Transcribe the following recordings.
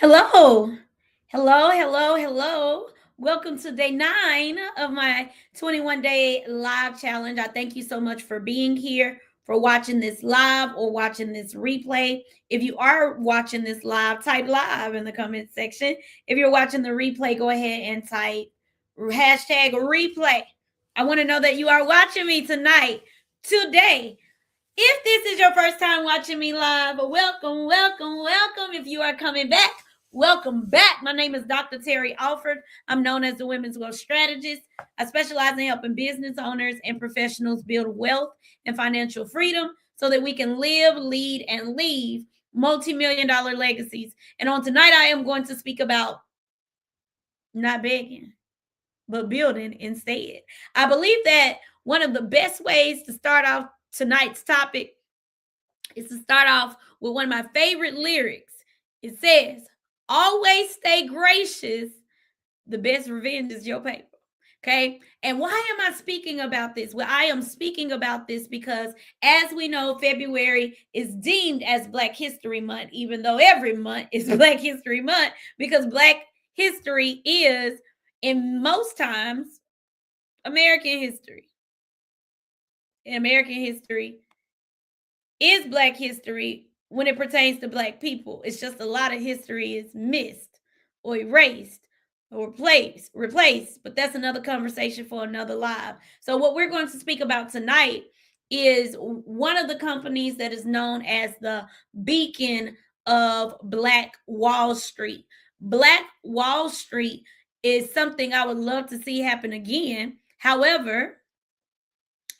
Hello, hello. Welcome to day 9 of my 21-day live challenge. I thank you so much for being here, for watching this live or watching this replay. If you are watching this live, type live in the comment section. If you're watching the replay, go ahead and type hashtag replay. I want to know that you are watching me tonight, today. If this is your first time watching me live, welcome. If you are coming back, welcome back. My name is Dr. Terry Alford. I'm known as the Women's Wealth Strategist. I specialize in helping business owners and professionals build wealth and financial freedom so that we can live, lead, and leave multi-million dollar legacies. And on tonight, I am going to speak about not begging, but building instead. I believe that one of the best ways to start off tonight's topic is to start off with one of my favorite lyrics. It says, always stay gracious. The best revenge is your paper. Okay. And why am I speaking about this? Well, I am speaking about this because, as we know, February is deemed as Black History Month, even though every month is Black History Month, because Black history is, in most times, American history. In American history is Black history when it pertains to Black people. It's just a lot of history is missed or erased or replaced. But that's another conversation for another live. So what we're going to speak about tonight is one of the companies that is known as the beacon of Black Wall Street. Black Wall Street is something I would love to see happen again. However,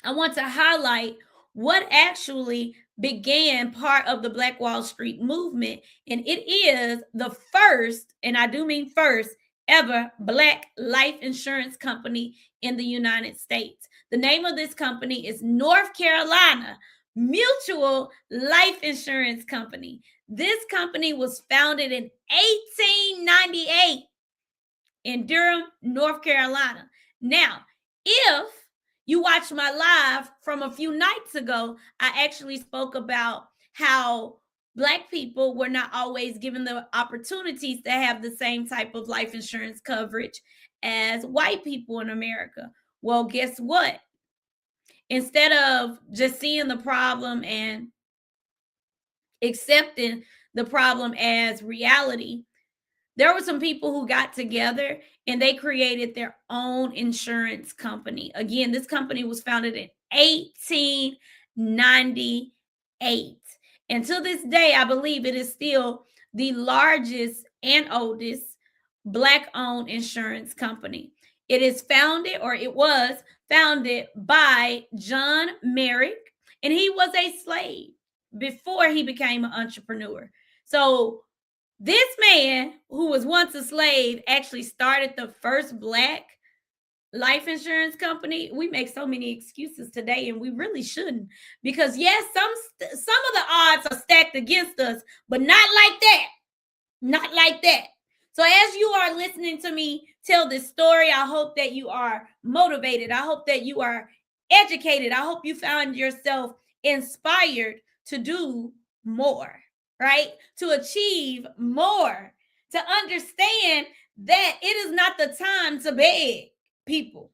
I want to highlight what actually began part of the Black Wall Street movement. And it is the first, and I do mean first, ever Black life insurance company in the United States. The name of this company is North Carolina Mutual Life Insurance Company. This company was founded in 1898 in Durham, North Carolina. Now, if you watched my live from a few nights ago, I actually spoke about how Black people were not always given the opportunities to have the same type of life insurance coverage as white people in America. Well, guess what? Instead of just seeing the problem and accepting the problem as reality, there were some people who got together and they created their own insurance company. Again, this company was founded in 1898. And to this day, I believe it is still the largest and oldest Black owned insurance company. It is founded, or it was founded by John Merrick, and he was a slave before he became an entrepreneur. So this man, who was once a slave, actually started the first Black life insurance company. We make so many excuses today, and we really shouldn't, because yes, some of the odds are stacked against us, but not like that. Not like that. So as you are listening to me tell this story, I hope that you are motivated. I hope that you are educated. I hope you found yourself inspired to do more, right? To achieve more, to understand that it is not the time to beg people.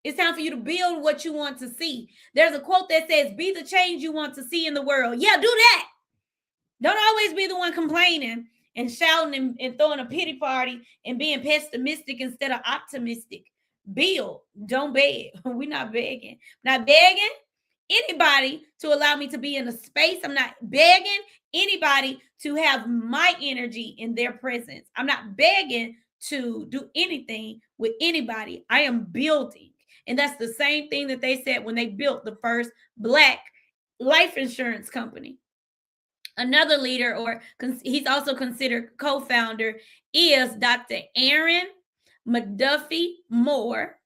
It's time for you to build what you want to see. There's a quote that says, be the change you want to see in the world. Yeah, do that. Don't always be the one complaining and shouting and throwing a pity party and being pessimistic instead of optimistic. Build, don't beg. We're not begging. Not begging anybody to allow me to be in a space. I'm not begging anybody to have my energy in their presence. I'm not begging to do anything with anybody. I am building. And that's the same thing that they said when they built the first Black life insurance company. Another leader, or he's also considered co-founder, is Dr. Aaron McDuffie Moore.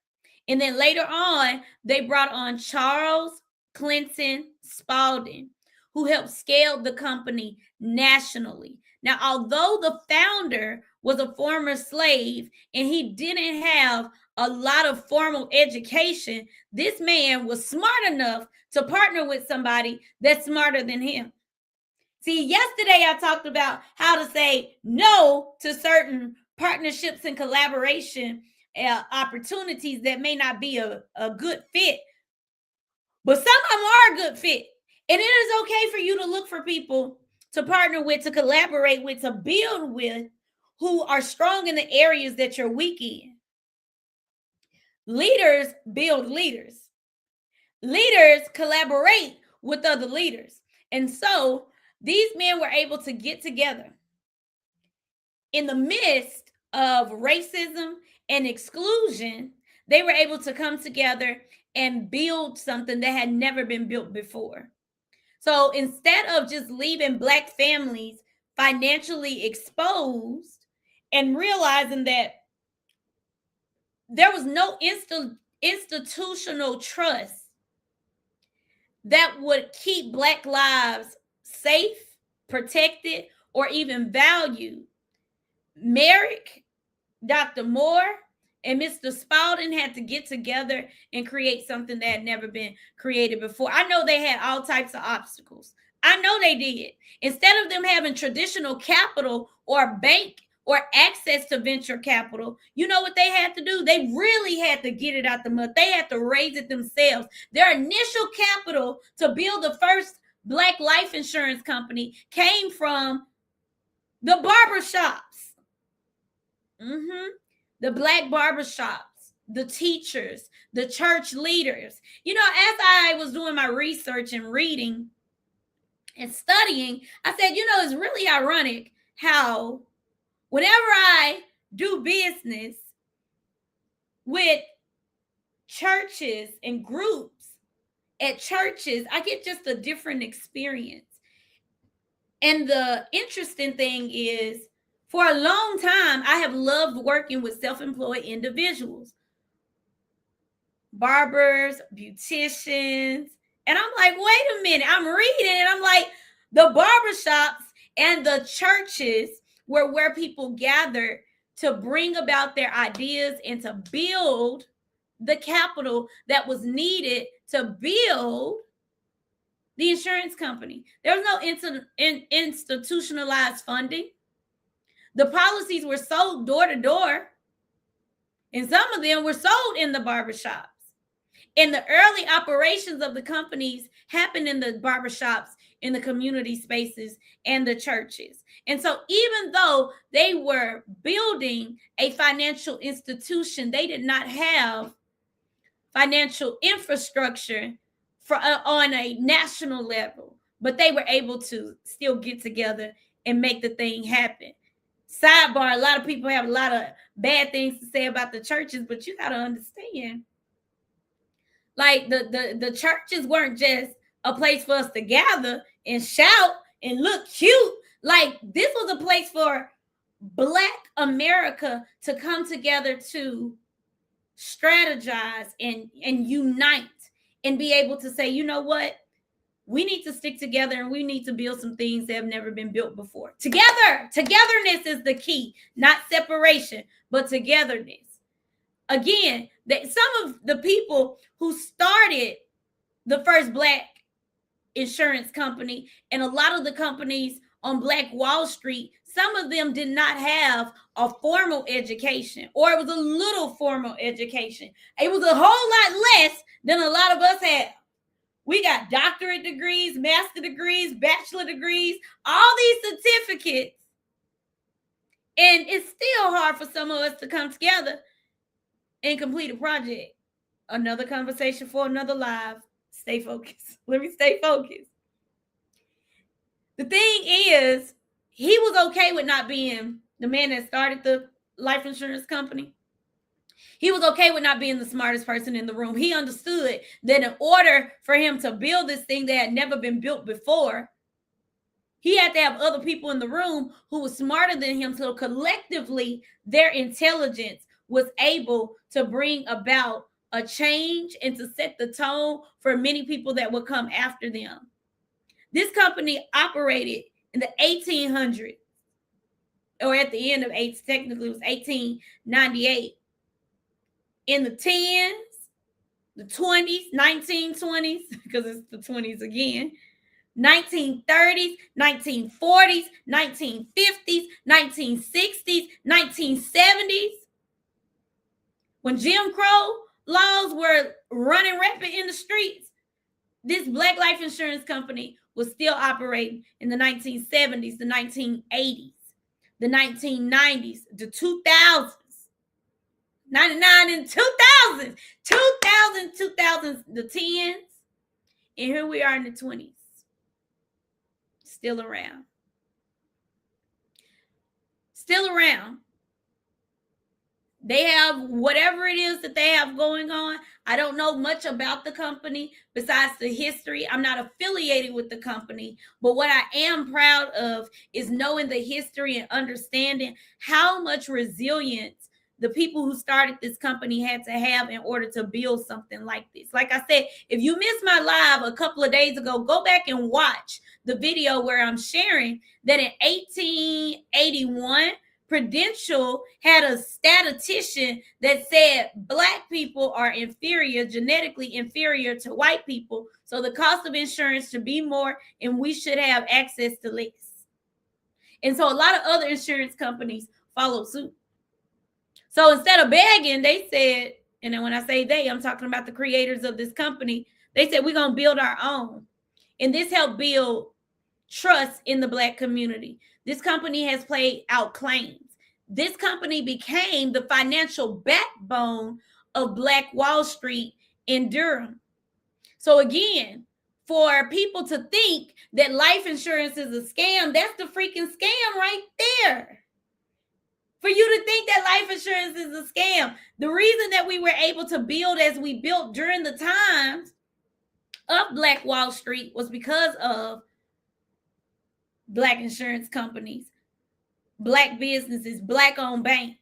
And then later on, they brought on Charles Clinton Spalding, who helped scale the company nationally. Now, although the founder was a former slave and he didn't have a lot of formal education, this man was smart enough to partner with somebody that's smarter than him. See, yesterday I talked about how to say no to certain partnerships and collaboration opportunities that may not be a good fit, but some of them are a good fit. And it is okay for you to look for people to partner with, to collaborate with, to build with, who are strong in the areas that you're weak in. Leaders build leaders. Leaders collaborate with other leaders. And so these men were able to get together in the midst of racism and exclusion. They were able to come together and build something that had never been built before. So instead of just leaving Black families financially exposed and realizing that there was no institutional trust that would keep Black lives safe, protected, or even valued, Merrick, Dr. Moore, and Mr. Spalding had to get together and create something that had never been created before. I know they had all types of obstacles. I know they did. Instead of them having traditional capital or bank or access to venture capital, you know what they had to do? They really had to get it out the mud. They had to raise it themselves. Their initial capital to build the first Black life insurance company came from the barbershops. The Black barbershops, the teachers, the church leaders. You know, as I was doing my research and reading and studying, I said, you know, it's really ironic how whenever I do business with churches and groups at churches, I get just a different experience. And the interesting thing is, for a long time, I have loved working with self-employed individuals, barbers, beauticians. And I'm like, wait a minute, I'm reading and I'm like, the barbershops and the churches were where people gathered to bring about their ideas and to build the capital that was needed to build the insurance company. There was no institutionalized funding. The policies were sold door to door, and some of them were sold in the barbershops. And the early operations of the companies happened in the barbershops, in the community spaces, and the churches. And so even though they were building a financial institution, they did not have financial infrastructure on a national level, but they were able to still get together and make the thing happen. Sidebar, a lot of people have a lot of bad things to say about the churches, but you got to understand, like the churches weren't just a place for us to gather and shout and look cute. Like, this was a place for Black America to come together to strategize and unite and be able to say, you know what? We need to stick together and we need to build some things that have never been built before. Together. Togetherness is the key, not separation, but togetherness. Again, some of the people who started the first Black insurance company and a lot of the companies on Black Wall Street, some of them did not have a formal education, or it was a little formal education. It was a whole lot less than a lot of us had. We got doctorate degrees, master degrees, bachelor degrees, all these certificates. And it's still hard for some of us to come together and complete a project. Another conversation for another live. Stay focused. Let me stay focused. The thing is, he was okay with not being the man that started the life insurance company. He was okay with not being the smartest person in the room. He understood that in order for him to build this thing that had never been built before, he had to have other people in the room who were smarter than him. So collectively, their intelligence was able to bring about a change and to set the tone for many people that would come after them. This company operated in the 1800s, or at the end of technically it was 1898. In the 10s, the 20s, 1920s, because it's the 20s again, 1930s, 1940s, 1950s, 1960s, 1970s. When Jim Crow laws were running rampant in the streets, this Black life insurance company was still operating in the 1970s, the 1980s, the 1990s, the 2000s, 99 and 2000s, 2000s, the 10s, and here we are in the 20s, still around. Still around. They have whatever it is that they have going on. I don't know much about the company besides the history. I'm not affiliated with the company, but what I am proud of is knowing the history and understanding how much resilience the people who started this company had to have in order to build something like this. Like I said, if you missed my live a couple of days ago, go back and watch the video where I'm sharing that in 1881, Prudential had a statistician that said Black people are inferior, genetically inferior to white people. So the cost of insurance should be more and we should have access to less. And so a lot of other insurance companies follow suit. So instead of begging, they said, and then when I say they, I'm talking about the creators of this company, they said, we're going to build our own. And this helped build trust in the Black community. This company has played out claims. This company became the financial backbone of Black Wall Street in Durham. So again, for people to think that life insurance is a scam, that's the freaking scam right there. For you to think that life insurance is a scam. The reason that we were able to build as we built during the times of Black Wall Street was because of Black insurance companies, Black businesses, Black-owned banks.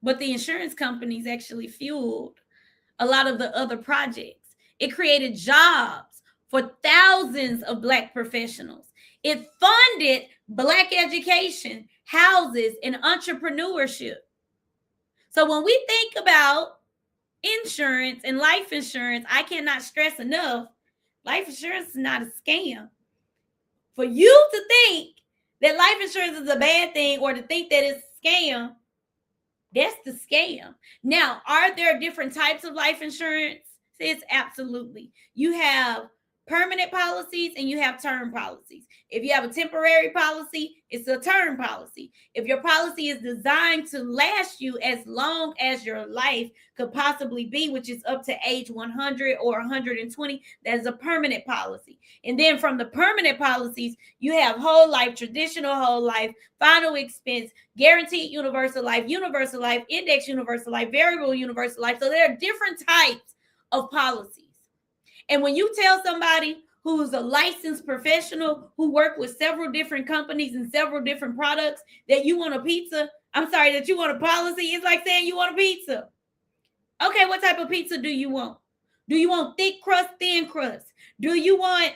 But the insurance companies actually fueled a lot of the other projects. It created jobs for thousands of Black professionals. It funded Black education, houses, and entrepreneurship. So when we think about insurance and life insurance, I cannot stress enough, life insurance is not a scam. For you to think that life insurance is a bad thing or to think that it's a scam, that's the scam. Now, are there different types of life insurance? It's absolutely. You have permanent policies and you have term policies. If you have a temporary policy, it's a term policy. If your policy is designed to last you as long as your life could possibly be, which is up to age 100 or 120, that's a permanent policy. And then from the permanent policies, you have whole life, traditional whole life, final expense, guaranteed universal life, index universal life, variable universal life. So there are different types of policies. And when you tell somebody who's a licensed professional who work with several different companies and several different products that you want a pizza, that you want a policy, it's like saying you want a pizza. Okay, what type of pizza do you want? Do you want thick crust, thin crust? Do you want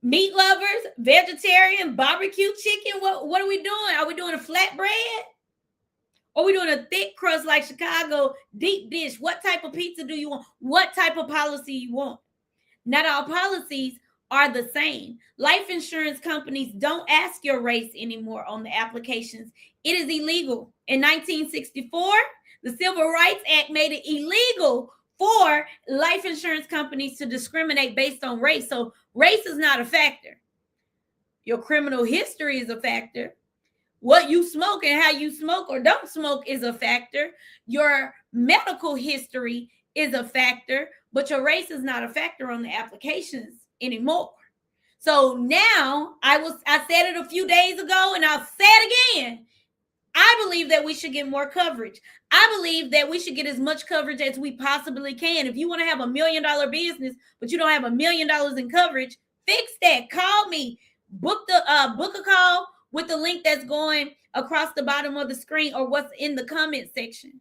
meat lovers, vegetarian, barbecue chicken? What are we doing? Are we doing a flatbread? Or are we doing a thick crust like Chicago, deep dish? What type of pizza do you want? What type of policy you want? Not all policies are the same. Life insurance companies don't ask your race anymore on the applications. It is illegal. In 1964, the Civil Rights Act made it illegal for life insurance companies to discriminate based on race. So race is not a factor. Your criminal history is a factor. What you smoke and how you smoke or don't smoke is a factor. Your medical history is a factor, but your race is not a factor on the applications anymore. So now I said it a few days ago and I'll say it again. I believe that we should get more coverage. I believe that we should get as much coverage as we possibly can. If you want to have $1 million business, but you don't have $1 million in coverage, fix that. Call me. Book a call with the link that's going across the bottom of the screen or what's in the comment section.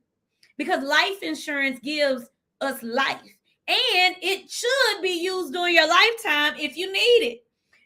Because life insurance gives us life. And it should be used during your lifetime if you need it.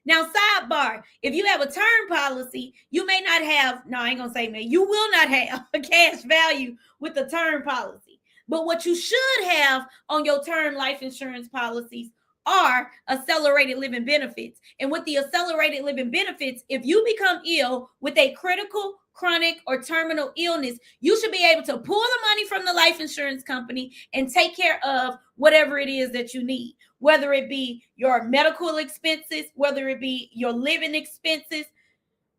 Now, sidebar, if you have a term policy, you may not have, you will not have a cash value with the term policy. But what you should have on your term life insurance policies are accelerated living benefits. And with the accelerated living benefits, if you become ill with a critical, chronic, or terminal illness, you should be able to pull the money from the life insurance company and take care of whatever it is that you need, whether it be your medical expenses, whether it be your living expenses,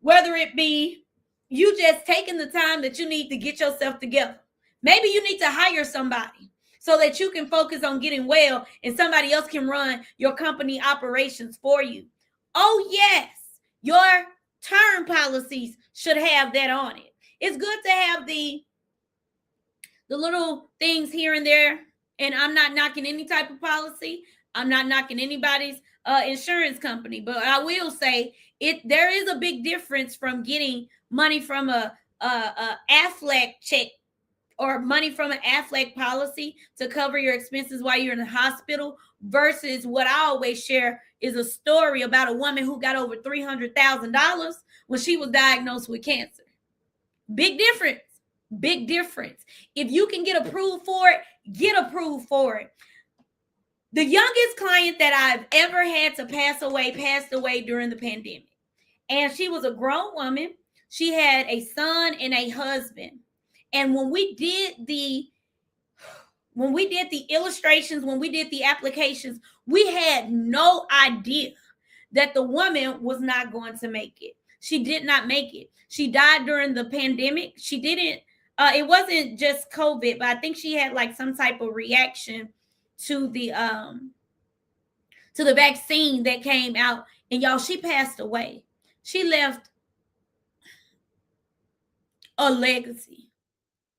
whether it be you just taking the time that you need to get yourself together. Maybe you need to hire somebody so that you can focus on getting well and somebody else can run your company operations for you. Oh, yes, your term policies should have that on it. It's good to have the little things here and there, and I'm not knocking any type of policy. I'm not knocking anybody's insurance company, but I will say there is a big difference from getting money from a Aflac check or money from an Aflac policy to cover your expenses while you're in the hospital versus what I always share is a story about a woman who got over $300,000 when she was diagnosed with cancer. Big difference. Big difference. If you can get approved for it, get approved for it. The youngest client that I've ever had to pass away passed away during the pandemic. And she was a grown woman. She had a son and a husband. And when we did the illustrations, when we did the applications, we had no idea that the woman was not going to make it. She did not make it. She died during the pandemic. She didn't, it wasn't just COVID, but I think she had like some type of reaction to the vaccine that came out. And y'all, she passed away. She left a legacy.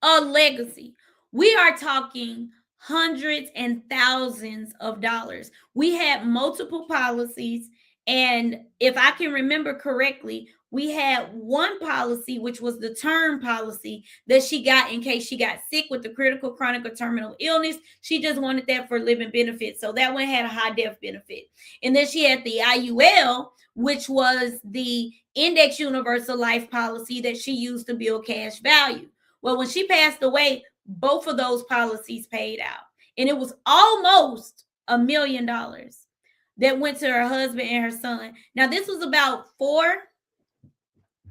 A legacy. We are talking hundreds and thousands of dollars. We had multiple policies. And if I can remember correctly, we had one policy, which was the term policy that she got in case she got sick with the critical, chronic, or terminal illness. She just wanted that for living benefits. So that one had a high death benefit. And then she had the IUL, which was the index universal life policy that she used to build cash value. Well, when she passed away, both of those policies paid out. And it was almost $1 million that went to her husband and her son. Now, this was about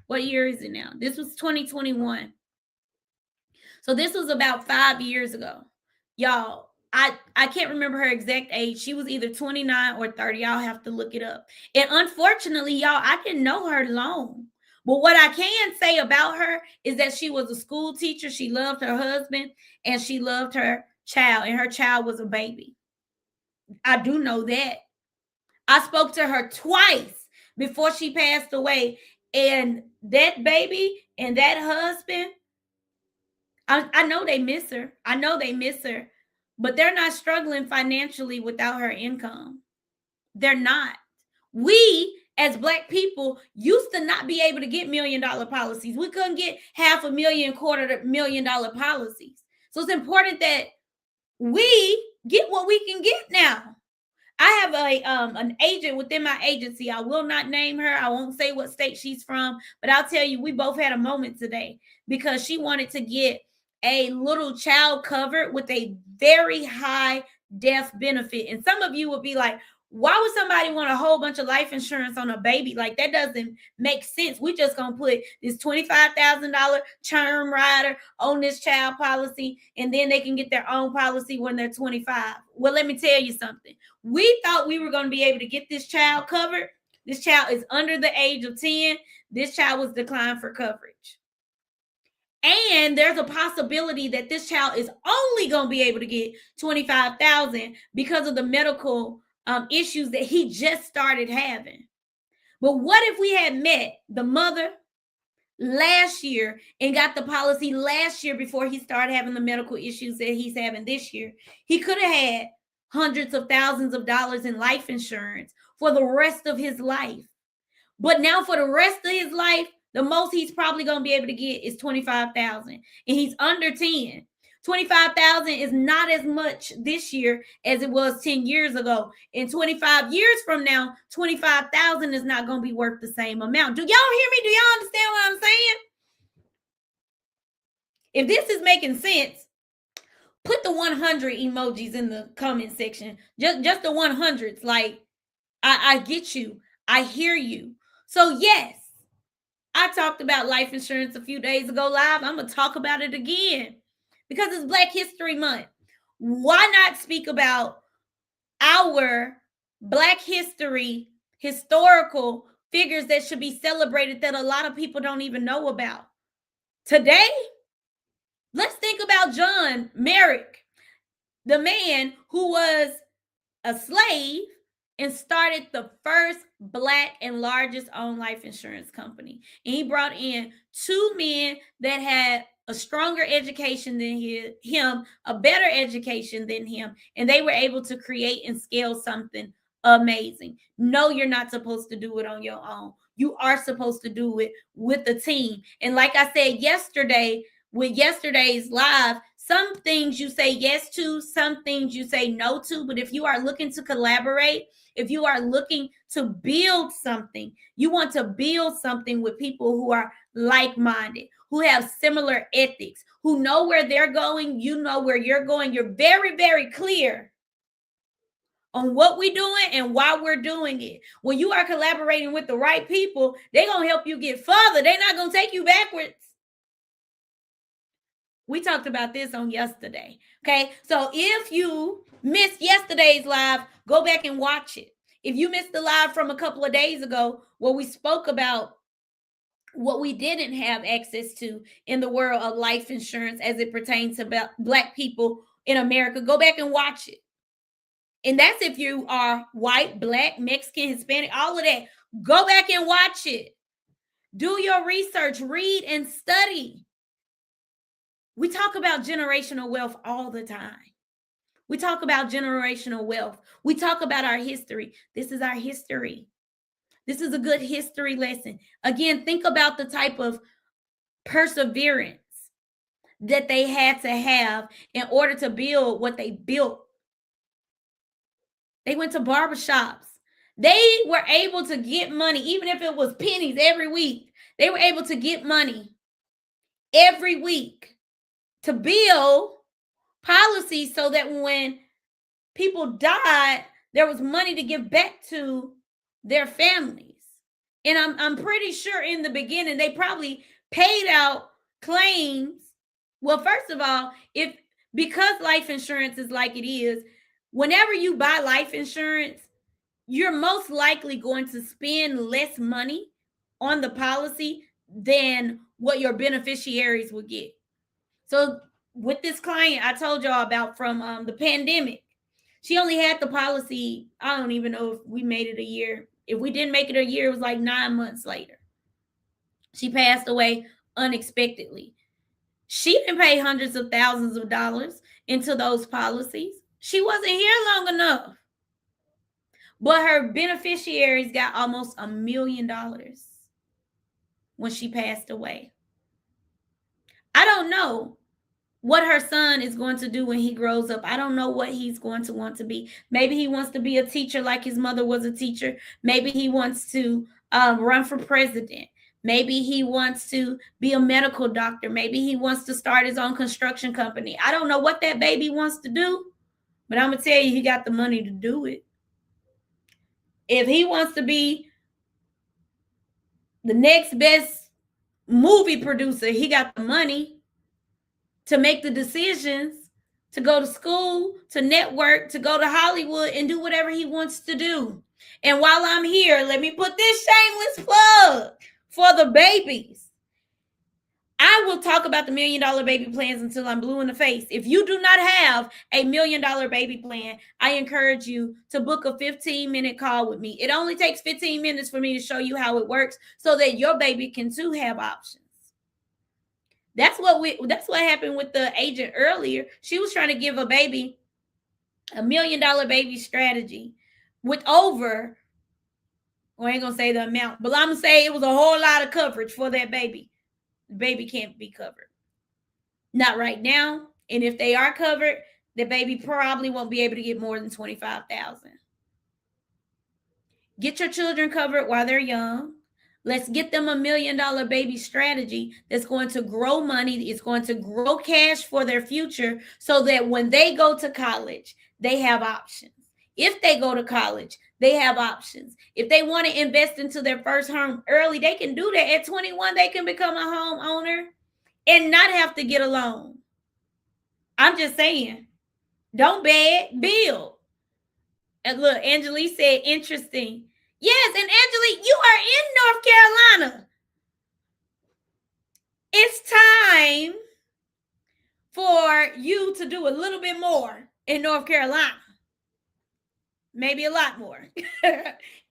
what year is it now? This was 2021. So this was about 5 years ago. Y'all, I can't remember her exact age. She was either 29 or 30. I'll have to look it up. And unfortunately, y'all, I didn't know her long. But what I can say about her is that she was a school teacher. She loved her husband and she loved her child. And her child was a baby. I do know that. I spoke to her twice before she passed away. And that baby and that husband, I know they miss her. I know they miss her. But they're not struggling financially without her income. They're not. We, as Black people, used to not be able to get $1 million policies. We couldn't get $500,000, $250,000 policies. So it's important that we get what we can get now. I have an agent within my agency. I will not name her. I won't say what state she's from, but I'll tell you, we both had a moment today because she wanted to get a little child covered with a very high death benefit. And some of you would be like, why would somebody want a whole bunch of life insurance on a baby? Like, that doesn't make sense. We just gonna put this $25,000 term rider on this child policy, and then they can get their own policy when they're 25. Well, let me tell you something. We thought we were gonna be able to get this child covered. This child is under the age of 10. This child was declined for coverage. And there's a possibility that this child is only gonna be able to get $25,000 because of the medical issues that he just started having. But what if we had met the mother last year and got the policy last year before he started having the medical issues that he's having this year? He could have had hundreds of thousands of dollars in life insurance for the rest of his life. But now for the rest of his life, the most he's probably going to be able to get is $25,000, and he's under 10. $25,000 is not as much this year as it was 10 years ago. And 25 years from now, $25,000 is not going to be worth the same amount. Do y'all hear me? Do y'all understand what I'm saying? If this is making sense, Put the 100 emojis in the comment section. Just the 100s. Like, I get you. I hear you. So yes, I talked about life insurance a few days ago live. I'm going to talk about it again because it's Black History Month. Why not speak about our Black history, historical figures that should be celebrated that a lot of people don't even know about? Today, let's think about John Merrick, the man who was a slave and started the first Black and largest owned life insurance company. And he brought in two men that had a stronger education than him, a better education than him, and they were able to create and scale something amazing. No, you're not supposed to do it on your own. You are supposed to do it with a team. And like I said yesterday, with yesterday's live, some things you say yes to, some things you say no to. But if you are looking to collaborate, if you are looking to build something, you want to build something with people who are like-minded, who have similar ethics, who know where they're going, you know where you're going. You're very, very clear on what we're doing and why we're doing it. When you are collaborating with the right people, they're going to help you get further. They're not going to take you backwards. We talked about this on yesterday. Okay. So if you missed yesterday's live, go back and watch it. If you missed the live from a couple of days ago where we spoke about what we didn't have access to in the world of life insurance as it pertains to Black people in America, go back and watch it. And that's if you are white, Black, Mexican, Hispanic, all of that. Go back and watch it. Do your research, read and study. We talk about generational wealth all the time. We talk about generational wealth. We talk about our history. This is our history. This is a good history lesson. Again, think about the type of perseverance that they had to have in order to build what they built. They went to barbershops. They were able to get money, even if it was pennies every week. They were able to get money every week to build policies so that when people died, there was money to give back to their families. And I'm pretty sure in the beginning, they probably paid out claims. Well, first of all, because life insurance is like it is, whenever you buy life insurance, you're most likely going to spend less money on the policy than what your beneficiaries will get. So with this client I told y'all about from the pandemic, she only had the policy. I don't even know if we made it a year. If we didn't make it a year, it was like 9 months later. She passed away unexpectedly. She didn't pay hundreds of thousands of dollars into those policies. She wasn't here long enough. But her beneficiaries got almost $1 million when she passed away. I don't know what her son is going to do when he grows up. I don't know what he's going to want to be. Maybe he wants to be a teacher like his mother was a teacher. Maybe he wants to run for president. Maybe he wants to be a medical doctor. Maybe he wants to start his own construction company. I don't know what that baby wants to do, but I'm going to tell you, he got the money to do it. If he wants to be the next best movie producer, he got the money to make the decisions, to go to school, to network, to go to Hollywood and do whatever he wants to do. And while I'm here, let me put this shameless plug for the babies. I will talk about the $1 million baby plans until I'm blue in the face. If you do not have a $1 million baby plan, I encourage you to book a 15-minute call with me. It only takes 15 minutes for me to show you how it works so that your baby can too have options. That's what happened with the agent earlier. She was trying to give a baby a $1 million baby strategy with over, well, I ain't gonna say the amount, but I'm gonna say it was a whole lot of coverage for that baby. The baby can't be covered. Not right now. And if they are covered, the baby probably won't be able to get more than $25,000. Get your children covered while they're young. Let's get them $1 million baby strategy that's going to grow money. It's going to grow cash for their future so that when they go to college, they have options. If they go to college, they have options. If they want to invest into their first home early, they can do that. At 21, they can become a homeowner and not have to get a loan. I'm just saying, don't beg, build. And look, Angelique said, interesting. Yes, and Angelique, you are in North Carolina. It's time for you to do a little bit more in North Carolina. Maybe a lot more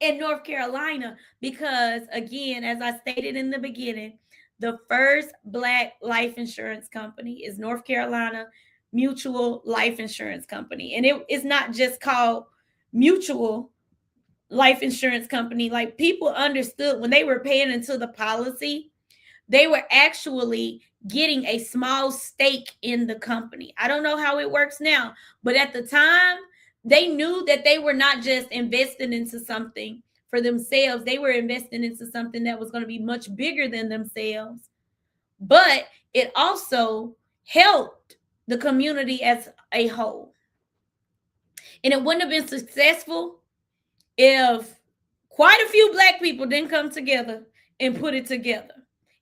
in North Carolina, because again, as I stated in the beginning, the first Black life insurance company is North Carolina Mutual Life Insurance Company. And it is not just called Mutual Life Insurance Company. Like, people understood when they were paying into the policy, they were actually getting a small stake in the company. I don't know how it works now, but at the time, they knew that they were not just investing into something for themselves. They were investing into something that was going to be much bigger than themselves. But it also helped the community as a whole. And it wouldn't have been successful if quite a few Black people didn't come together and put it together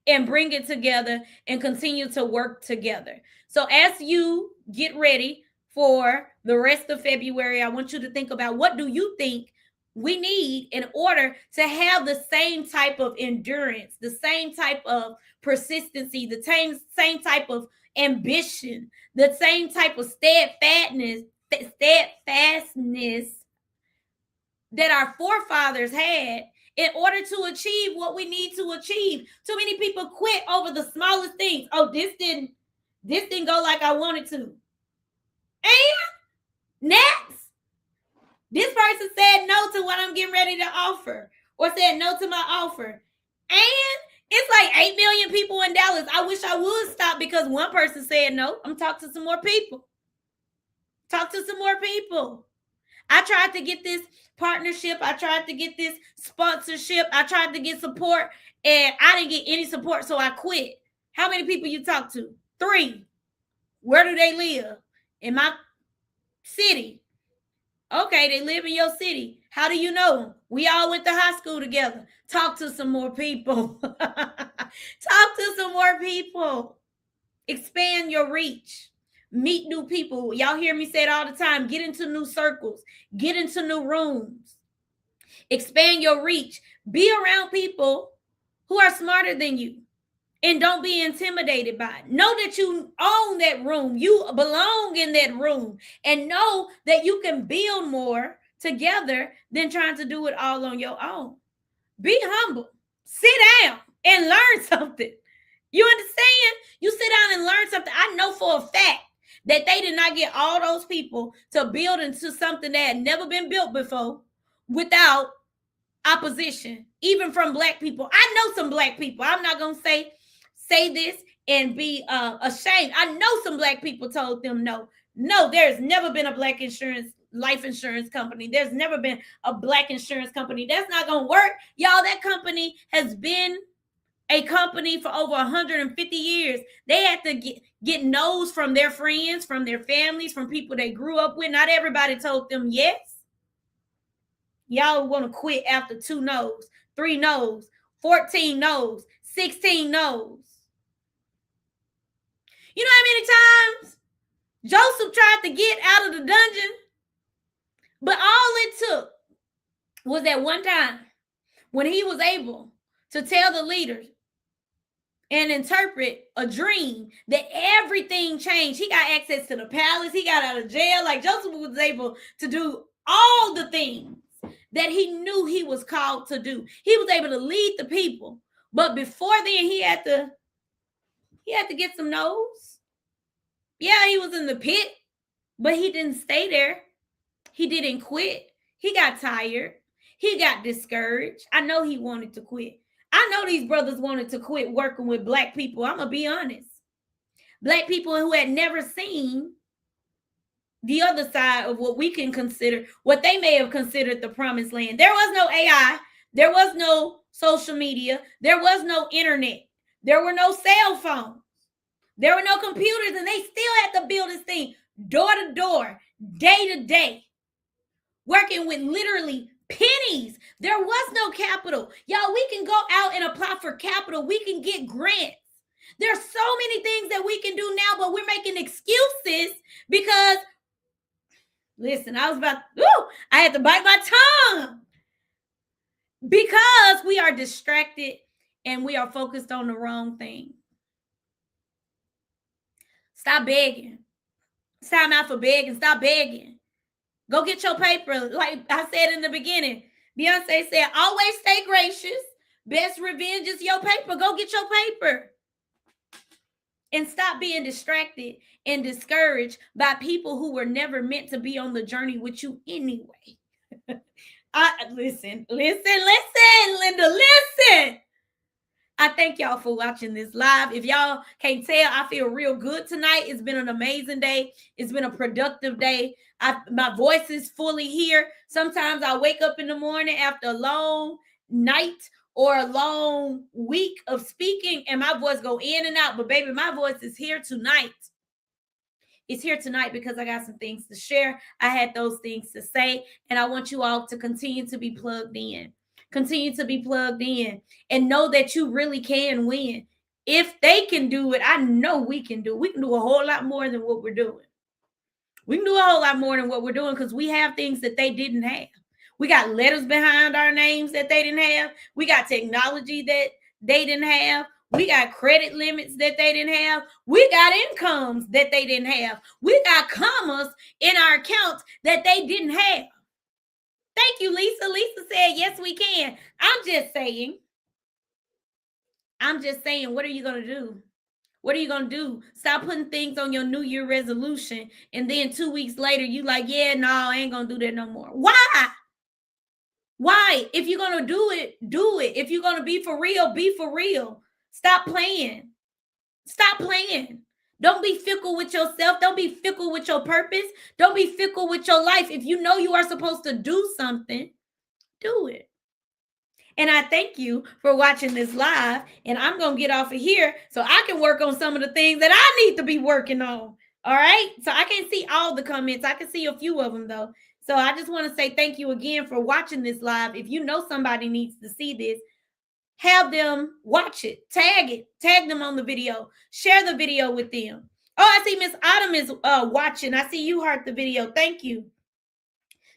and bring it together and continue to work together. So as you get ready for the rest of February, I want you to think about, what do you think we need in order to have the same type of endurance, the same type of persistency, the same type of ambition, the same type of steadfastness that our forefathers had in order to achieve what we need to achieve. Too many people quit over the smallest things. Oh, this didn't go like I wanted to. And next, this person said no to what I'm getting ready to offer, or said no to my offer. And it's like 8 million people in Dallas. I wish I would stop because one person said no. I'm talking to some more people. I tried to get this partnership. I tried to get this sponsorship. I tried to get support, and I didn't get any support, so I quit. How many people you talk to? 3. Where do they live? In my city. Okay, they live in your city. How do you know them? We all went to high school together. Talk to some more people. Expand your reach. Meet new people. Y'all hear me say it all the time. Get into new circles. Get into new rooms. Expand your reach. Be around people who are smarter than you. And don't be intimidated by it. Know that you own that room. You belong in that room. And know that you can build more together than trying to do it all on your own. Be humble. Sit down and learn something. You understand? You sit down and learn something. I know for a fact that they did not get all those people to build into something that had never been built before without opposition, even from Black people. I know some Black people. I'm not going to say this and be ashamed. I know some Black people told them no. No, there's never been a Black life insurance company. There's never been a Black insurance company. That's not going to work. Y'all, that company has been a company for over 150 years. They had to get no's from their friends, from their families, from people they grew up with. Not everybody told them yes. Y'all want to quit after 2 no's, 3 no's, 14 no's, 16 no's. You know how many times Joseph tried to get out of the dungeon? But all it took was that one time when he was able to tell the leaders and interpret a dream, that everything changed. He got access to the palace. He got out of jail. Like, Joseph was able to do all the things that he knew he was called to do. He was able to lead the people. But before then, he had to get some no's. Yeah, he was in the pit, but he didn't stay there. He didn't quit. He got tired. He got discouraged. I know he wanted to quit. I know these brothers wanted to quit working with Black people. I'm going to be honest. Black people who had never seen the other side of what we can consider, what they may have considered the promised land. There was no AI. There was no social media. There was no internet. There were no cell phones. There were no computers, and they still had to build this thing door to door, day to day, working with literally pennies. There was no capital. Y'all, we can go out and apply for capital. We can get grants. There's so many things that we can do now, but we're making excuses because, listen, I had to bite my tongue because we are distracted and we are focused on the wrong thing. Stop begging. It's time out for begging. Stop begging. Go get your paper. Like I said in the beginning, Beyonce said, always stay gracious. Best revenge is your paper. Go get your paper. And stop being distracted and discouraged by people who were never meant to be on the journey with you anyway. Listen, Linda, listen. I thank y'all for watching this live. If y'all can't tell, I feel real good tonight. It's been an amazing day. It's been a productive day. My voice is fully here. Sometimes I wake up in the morning after a long night or a long week of speaking and my voice go in and out. But baby, my voice is here tonight. It's here tonight because I got some things to share. I had those things to say, and I want you all to continue to be plugged in. Continue to be plugged in and know that you really can win. If they can do it, I know we can do it. We can do a whole lot more than what we're doing. We can do a whole lot more than what we're doing because we have things that they didn't have. We got letters behind our names that they didn't have. We got technology that they didn't have. We got credit limits that they didn't have. We got incomes that they didn't have. We got commas in our accounts that they didn't have. Thank you, Lisa. Lisa said, yes, we can. I'm just saying, what are you going to do? What are you going to do? Stop putting things on your New Year resolution. And then 2 weeks later, you like, yeah, no, I ain't going to do that no more. Why? Why? If you're going to do it, do it. If you're going to be for real, be for real. Stop playing. Stop playing. Don't be fickle with yourself. Don't be fickle with your purpose. Don't be fickle with your life. If you know you are supposed to do something, do it. And I thank you for watching this live. And I'm going to get off of here so I can work on some of the things that I need to be working on. All right. So I can't see all the comments. I can see a few of them, though. So I just want to say thank you again for watching this live. If you know somebody needs to see this, have them watch it, tag them on the video, share the video with them. Oh, I see Miss Autumn is watching. I see you heart the video. Thank you.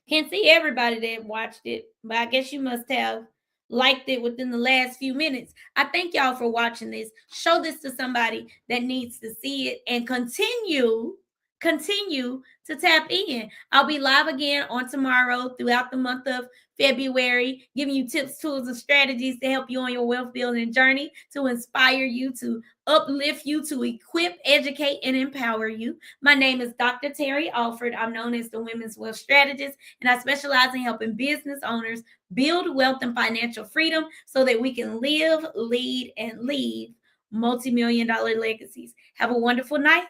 Can't see everybody that watched it, but I guess you must have liked it within the last few minutes. I thank y'all for watching this. Show this to somebody that needs to see it and continue to tap in. I'll be live again on tomorrow throughout the month of February, giving you tips, tools, and strategies to help you on your wealth building journey, to inspire you, to uplift you, to equip, educate, and empower you. My name is Dr. Terry Alford. I'm known as the Women's Wealth Strategist, and I specialize in helping business owners build wealth and financial freedom so that we can live, lead, and leave multi-million-dollar legacies. Have a wonderful night.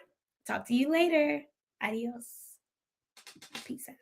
Talk to you later. Adios. Peace out.